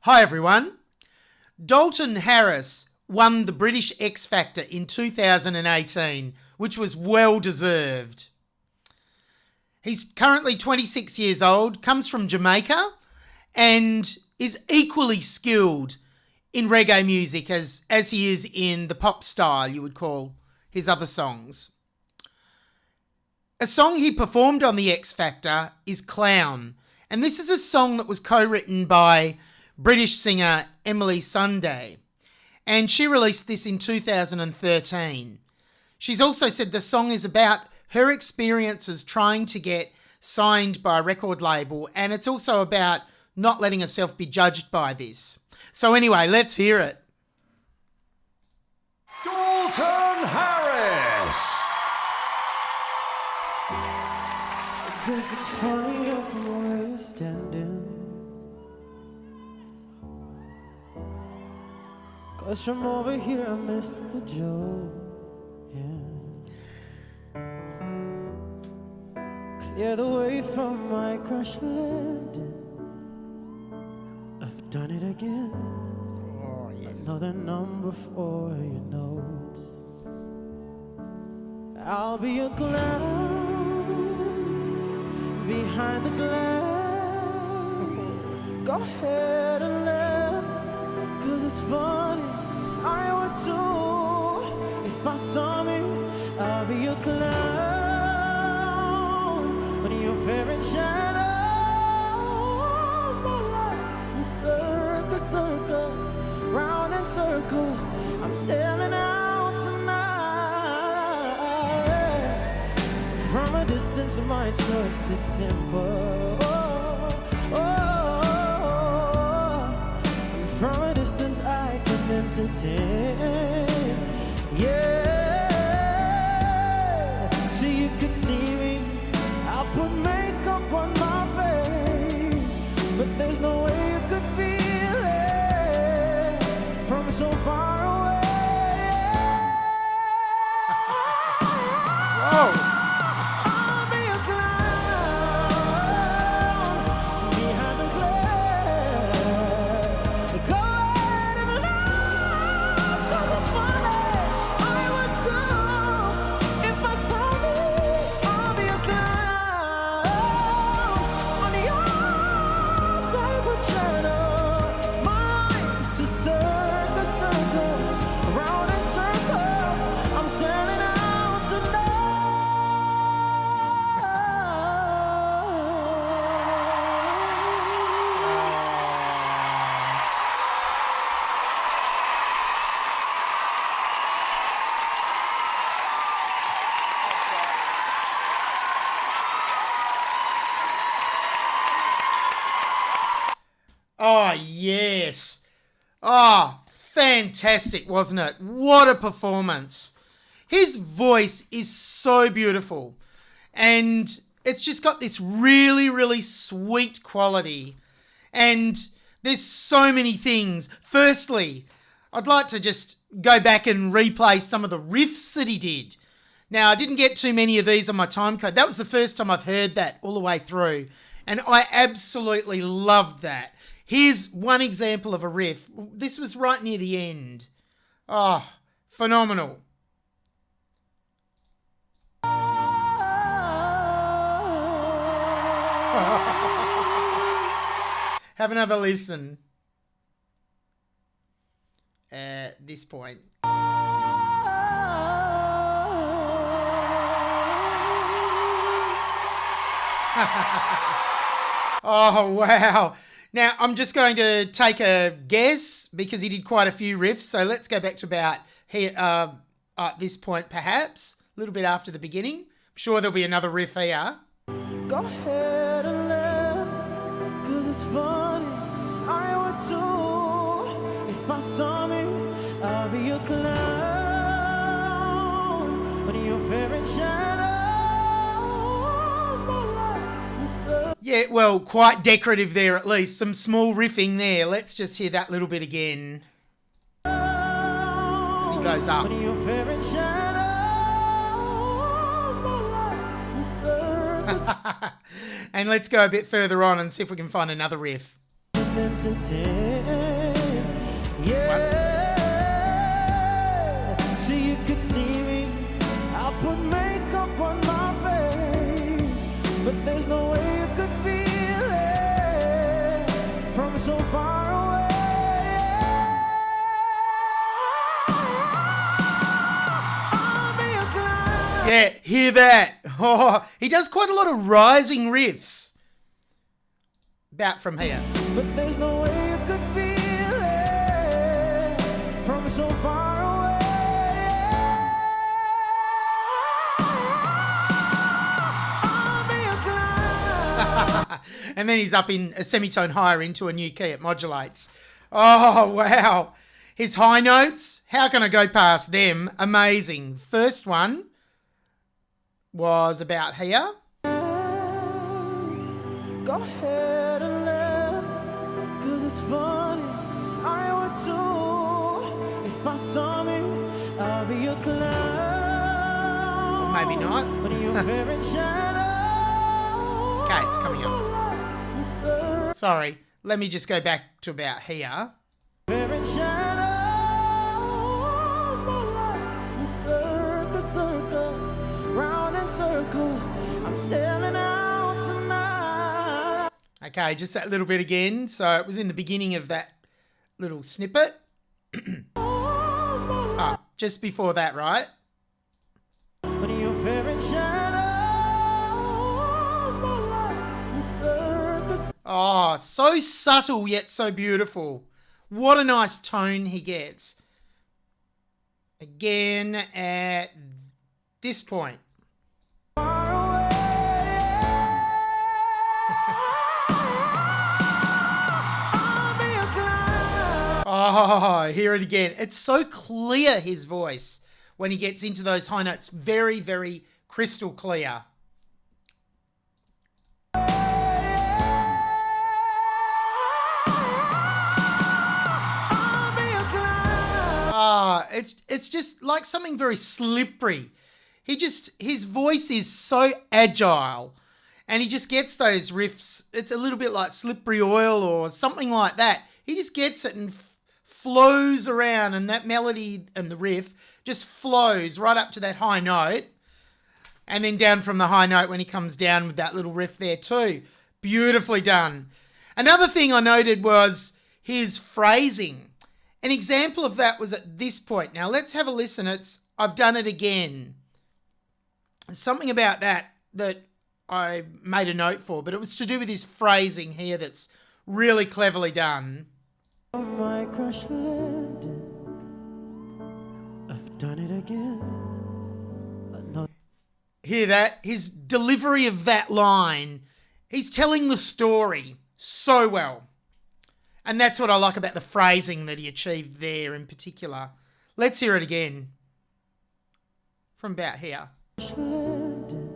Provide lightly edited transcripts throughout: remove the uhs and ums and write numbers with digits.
Hi everyone. Dalton Harris won the British X Factor in 2018, which was well deserved. He's currently 26 years old, comes from Jamaica, and is equally skilled in reggae music as he is in the pop style, you would call his other songs. A song he performed on the X Factor is Clown, and this is a song that was co-written by British singer Emily Sunday, and she released this in 2013. She's also said the song is about her experiences trying to get signed by a record label, and it's also about not letting herself be judged by this. So anyway, let's hear it. Dalton Harris. I guess it's funny from where you're standing, 'cause from over here I missed the joke, yeah. Clear the way from my crash landing. I've done it again. Oh, yes. Another number for your notes. I'll be a clown behind the glass. Go ahead and laugh, 'cause it's funny, I would too. If I saw me, I'll be a clown when your favorite shadow. My life's a circus, circus, round in circles. I'm sailing out tonight. From a distance, my choice is simple. From a distance, I can entertain. Yeah, so you could see me. I'll put makeup on my face, but there's no way you could feel it from so far away. Whoa. I'll be a clown behind the glass. Go ahead and laugh, 'cause it's funny. I would too. If I saw me, I'll be a clown on your favorite channel. Mine's a circus, circus, around in circles. I'm sailing out tonight. Oh, yes. Oh, fantastic, wasn't it? What a performance. His voice is so beautiful, and it's just got this really, really sweet quality. And there's so many things. Firstly, I'd like to just go back and replay some of the riffs that he did. Now, I didn't get too many of these on my time code. That was the first time I've heard that all the way through, and I absolutely loved that. Here's one example of a riff. This was right near the end. Oh, phenomenal. Have another listen. At this point. Oh, wow. Now, I'm just going to take a guess because he did quite a few riffs. So let's go back to about here at this point, perhaps. A little bit after the beginning. I'm sure there'll be another riff here. Go ahead and laugh, 'cause it's funny, I would too. If I saw me, I'll be a clown when your favorite shadow. My life's a circus. Yeah, well, quite decorative there at least. Some small riffing there. Let's just hear that little bit again. As he goes up. When your favorite shadow. My life's a circus. And let's go a bit further on and see if we can find another riff. Entertain. Yeah, so you could see me. I put makeup on my face, but there's no way you could feel it from so far away. I'll be a clown. Yeah, hear that. Oh, he does quite a lot of rising riffs. About from here. But there's no way you could feel it from so far away. I'll be a clown. And then he's up in a semitone higher into a new key. It modulates. Oh, wow. His high notes, how can I go past them? Amazing. First one was about here. Go ahead and laugh, 'cause it's funny. I would too. If I saw me, I'll be a clown. Maybe not. But your favorite shadow. Okay, it's coming up. Sorry, let me just go back to about here. Favorite shadow. Circus, circus, round in circles. I'm sailing out tonight. Okay, just that little bit again. So it was in the beginning of that little snippet. Oh, just before that, right? When your favorite shadow. Circus. Oh, so subtle yet so beautiful. What a nice tone he gets. Again at this point. Far away. I'll be a clown. Oh, hear it again. It's so clear, his voice, when he gets into those high notes. Very, very crystal clear. I'll be a clown. Ah, it's just like something very slippery. His voice is so agile, and he just gets those riffs. It's a little bit like slippery oil or something like that. He just gets it and flows around, and that melody and the riff just flows right up to that high note, and then down from the high note when he comes down with that little riff there too. Beautifully done. Another thing I noted was his phrasing. An example of that was at this point. Now let's have a listen. I've done it again. Something about that I made a note for, but it was to do with his phrasing here that's really cleverly done. My crash landing. I've done it again. Another. Hear that? His delivery of that line, he's telling the story so well. And that's what I like about the phrasing that he achieved there in particular. Let's hear it again. From about here. Landing.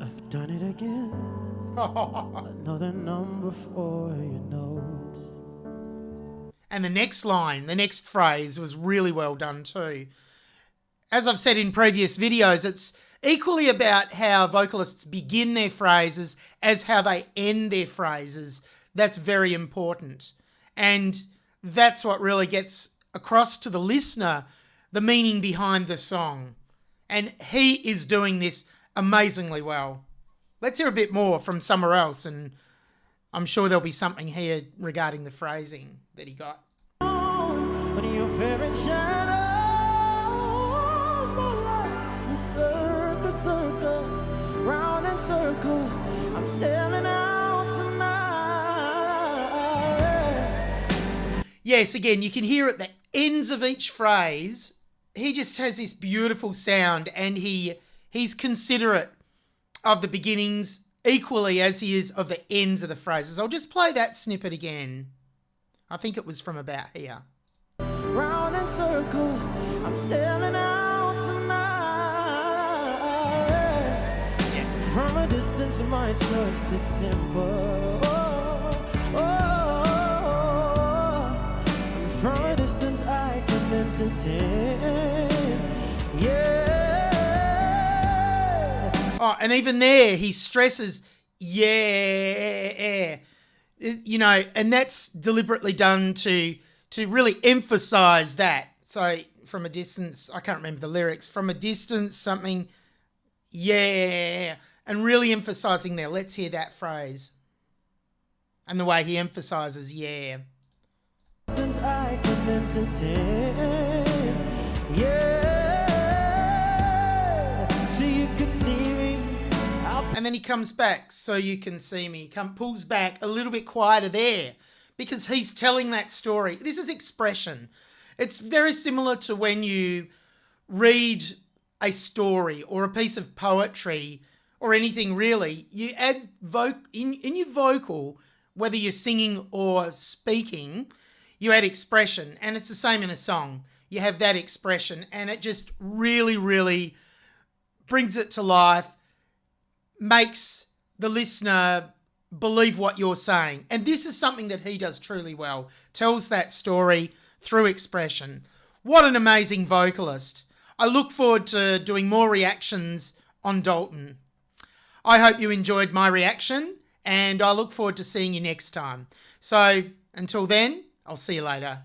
I've done it again. Another number for your notes. And the next line, the next phrase was really well done too. As I've said in previous videos, it's equally about how vocalists begin their phrases as how they end their phrases. That's very important. And that's what really gets across to the listener the meaning behind the song. And he is doing this amazingly well. Let's hear a bit more from somewhere else, and I'm sure there'll be something here regarding the phrasing that he got. When your favorite shadow. Circus, circus, round in circles. I'm sailing out tonight. Yes, again, you can hear at the ends of each phrase, he just has this beautiful sound, and he's considerate of the beginnings equally as he is of the ends of the phrases. I'll just play that snippet again. I think it was from about here. Round in circles, I'm sailing out tonight. Yeah. From a distance, my choice is simple. From a distance, I can entertain. Yeah. Oh, and even there, he stresses, yeah. You know, and that's deliberately done to really emphasize that. So from a distance, I can't remember the lyrics. From a distance, something, yeah, and really emphasizing there. Let's hear that phrase. And the way he emphasizes, yeah. I can entertain, yeah, so you could see me. And then he comes back, so you can see me. Pulls back a little bit quieter there because he's telling that story. This is expression. It's very similar to when you read a story or a piece of poetry or anything really. You add in your vocal, whether you're singing or speaking, you add expression. And it's the same in a song. You have that expression and it just really, really brings it to life, makes the listener believe what you're saying. And this is something that he does truly well. Tells that story through expression. What an amazing vocalist. I look forward to doing more reactions on Dalton. I hope you enjoyed my reaction and I look forward to seeing you next time. So until then, I'll see you later.